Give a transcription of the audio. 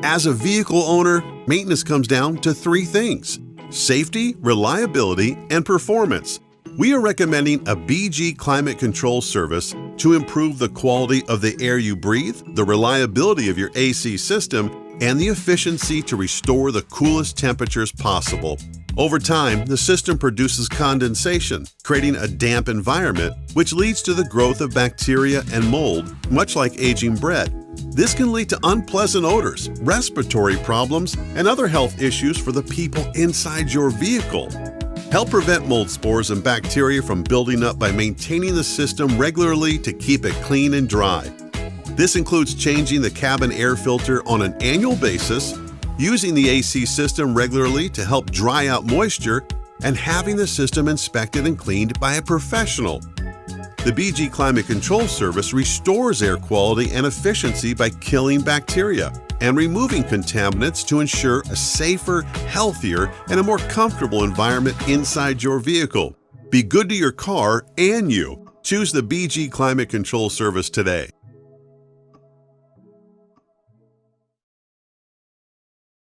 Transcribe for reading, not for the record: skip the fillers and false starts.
As a vehicle owner, maintenance comes down to three things: safety, reliability, and performance. We are recommending a BG Climate Control service to improve the quality of the air you breathe, the reliability of your AC system, and the efficiency to restore the coolest temperatures possible. Over time, the system produces condensation, creating a damp environment, which leads to the growth of bacteria and mold, much like aging bread. This can lead to unpleasant odors, respiratory problems, and other health issues for the people inside your vehicle. Help prevent mold spores and bacteria from building up by maintaining the system regularly to keep it clean and dry. This includes changing the cabin air filter on an annual basis, using the AC system regularly to help dry out moisture, and having the system inspected and cleaned by a professional. The BG Climate Control Service restores air quality and efficiency by killing bacteria and removing contaminants to ensure a safer, healthier, and a more comfortable environment inside your vehicle. Be good to your car and you. Choose the BG Climate Control Service today.